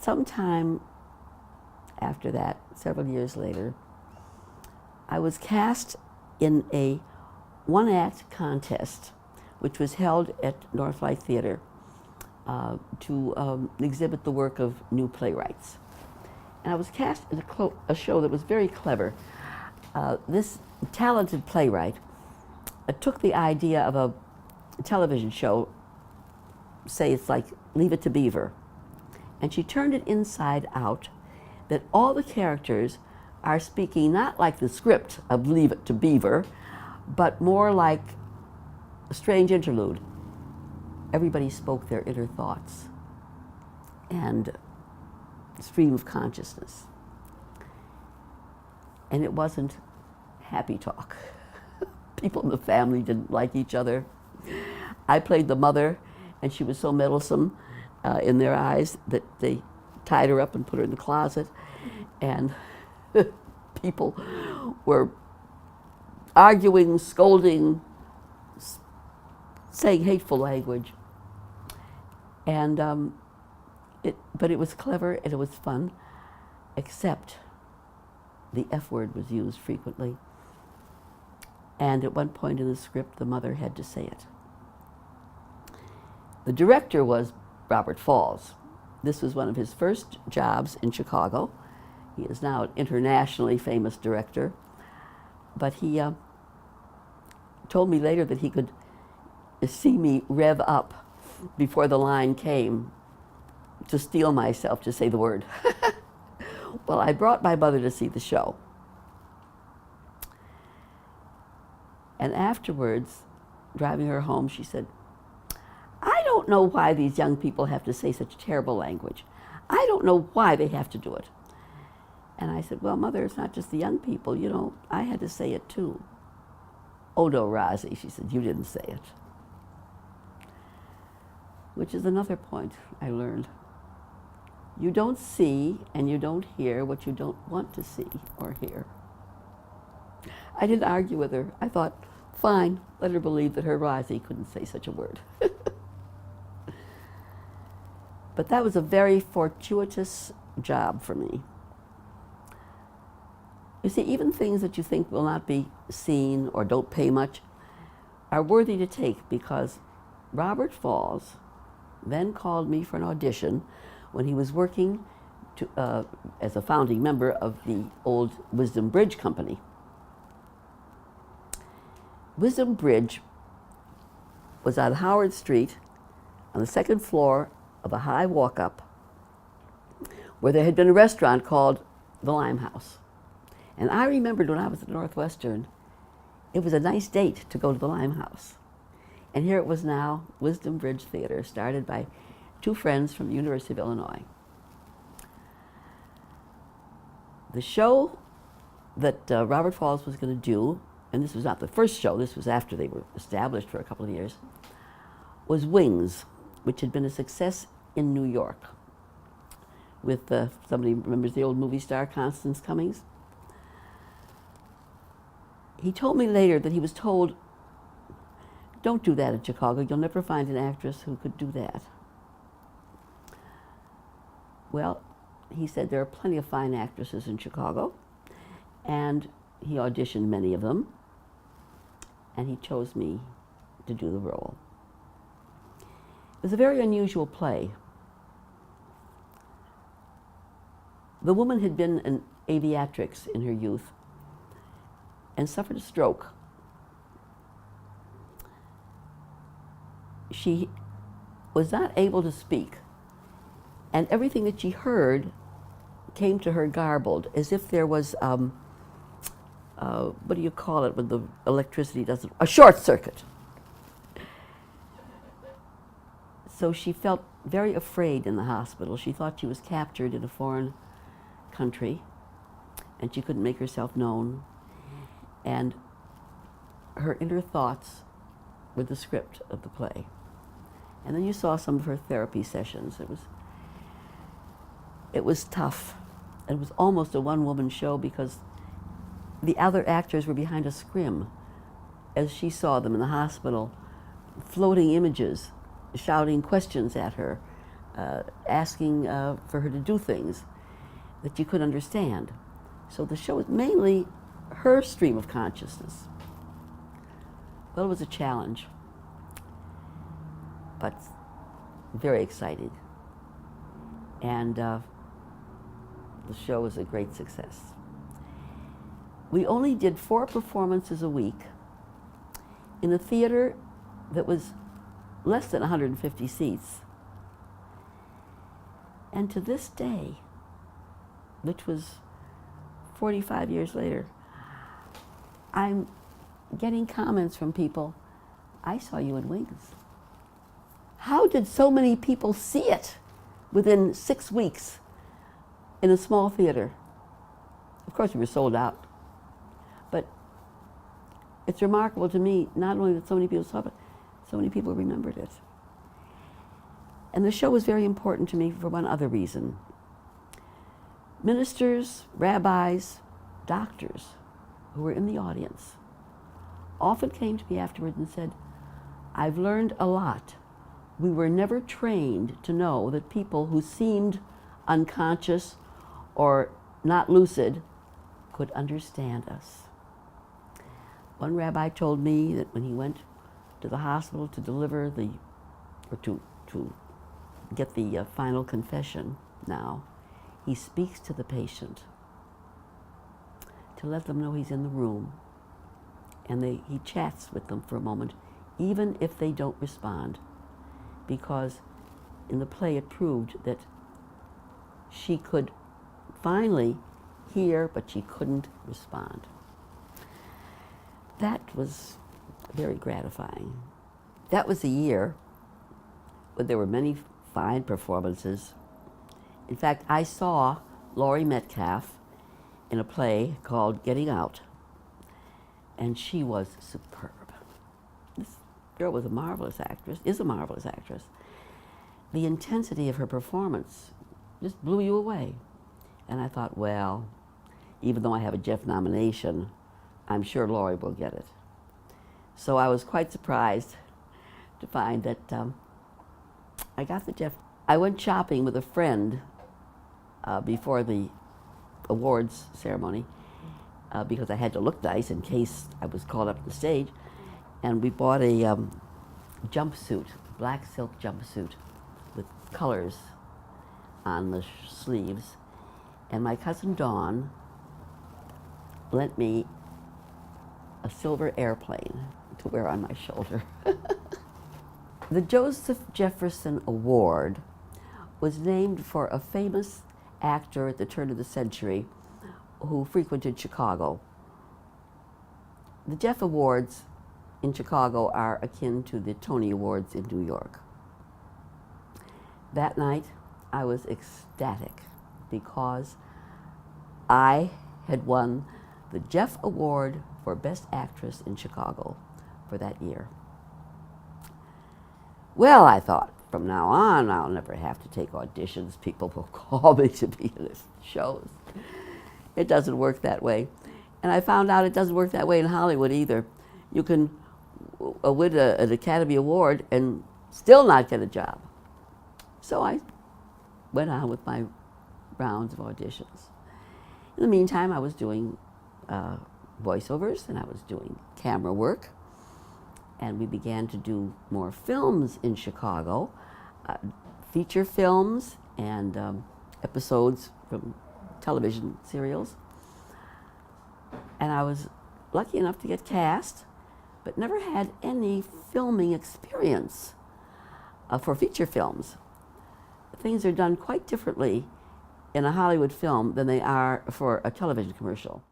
sometime after that, several years later, I was cast in a one-act contest which was held at Northlight Theater to exhibit the work of new playwrights. And I was cast in a show that was very clever. This talented playwright took the idea of a television show, say it's like Leave It to Beaver, and she turned it inside out, that all the characters are speaking not like the script of Leave It to Beaver, but more like a strange interlude. Everybody spoke their inner thoughts and stream of consciousness. And it wasn't happy talk. People in the family didn't like each other. I played the mother, and she was so meddlesome in their eyes that they tied her up and put her in the closet. And people were arguing, scolding, saying hateful language. And but it was clever and it was fun, except the F word was used frequently. And at one point in the script, the mother had to say it. The director was Robert Falls. This was one of his first jobs in Chicago. He is now an internationally famous director. But he told me later that he could see me rev up before the line came to steel myself to say the word. Well, I brought my mother to see the show. And afterwards, driving her home, she said, "I don't know why these young people have to say such terrible language. I don't know why they have to do it." And I said, "Well, Mother, it's not just the young people. You know, I had to say it too." "Oh no, Rosie," she said, "you didn't say it." Which is another point I learned. You don't see and you don't hear what you don't want to see or hear. I didn't argue with her. I thought, fine, let her believe that her Rosie couldn't say such a word. But that was a very fortuitous job for me. You see, even things that you think will not be seen or don't pay much are worthy to take, because Robert Falls then called me for an audition when he was working as a founding member of the old Wisdom Bridge Company. Wisdom Bridge was on Howard Street on the second floor of a high walk-up where there had been a restaurant called the Limehouse. And I remembered when I was at Northwestern, it was a nice date to go to the Limehouse. And here it was now, Wisdom Bridge Theater, started by two friends from the University of Illinois. The show that Robert Falls was going to do, and this was not the first show, this was after they were established for a couple of years, was Wings, which had been a success in New York with, somebody remembers the old movie star Constance Cummings? He told me later that he was told, "Don't do that in Chicago. You'll never find an actress who could do that." Well, he said there are plenty of fine actresses in Chicago, and he auditioned many of them, and he chose me to do the role. It was a very unusual play. The woman had been an aviatrix in her youth and suffered a stroke. She was not able to speak, and everything that she heard came to her garbled, as if there was, what do you call it when the electricity doesn't, a short circuit. So she felt very afraid in the hospital. She thought she was captured in a foreign country, and she couldn't make herself known. And her inner thoughts were the script of the play. And then you saw some of her therapy sessions. It was tough. It was almost a one-woman show because the other actors were behind a scrim as she saw them in the hospital, floating images, shouting questions at her, asking for her to do things that you couldn't understand. So the show was mainly her stream of consciousness. Well, it was a challenge, but very exciting. And the show was a great success. We only did 4 performances a week in a theater that was less than 150 seats. And to this day, which was 45 years later, I'm getting comments from people, I saw you in Wings. How did so many people see it within 6 weeks in a small theater? Of course, we were sold out. But it's remarkable to me, not only that so many people saw it, but so many people remembered it. And the show was very important to me for one other reason. Ministers, rabbis, doctors who were in the audience often came to me afterwards and said, I've learned a lot. We were never trained to know that people who seemed unconscious or not lucid could understand us. One rabbi told me that when he went to the hospital to deliver to get the final confession now, he speaks to the patient to let them know he's in the room, and he chats with them for a moment, even if they don't respond, because in the play it proved that she could finally hear, but she couldn't respond. That was very gratifying. That was a year when there were many fine performances. In fact, I saw Laurie Metcalf in a play called Getting Out, and she was superb. This girl was a marvelous actress, is a marvelous actress. The intensity of her performance just blew you away. And I thought, well, even though I have a Jeff nomination, I'm sure Laurie will get it. So I was quite surprised to find that I got the Jeff. I went shopping with a friend before the awards ceremony because I had to look nice in case I was called up to the stage. And we bought a jumpsuit, black silk jumpsuit with colors on the sleeves. And my cousin Dawn lent me a silver airplane to wear on my shoulder. The Joseph Jefferson Award was named for a famous actor at the turn of the century who frequented Chicago. The Jeff Awards in Chicago are akin to the Tony Awards in New York. That night, I was ecstatic because I had won the Jeff Award for Best Actress in Chicago for that year. Well, I thought, from now on, I'll never have to take auditions. People will call me to be in these shows. It doesn't work that way. And I found out it doesn't work that way in Hollywood either. You can win an Academy Award and still not get a job. So I went on with my rounds of auditions. In the meantime, I was doing voiceovers and I was doing camera work. And we began to do more films in Chicago, feature films and episodes from television serials. And I was lucky enough to get cast, but never had any filming experience for feature films. Things are done quite differently in a Hollywood film than they are for a television commercial.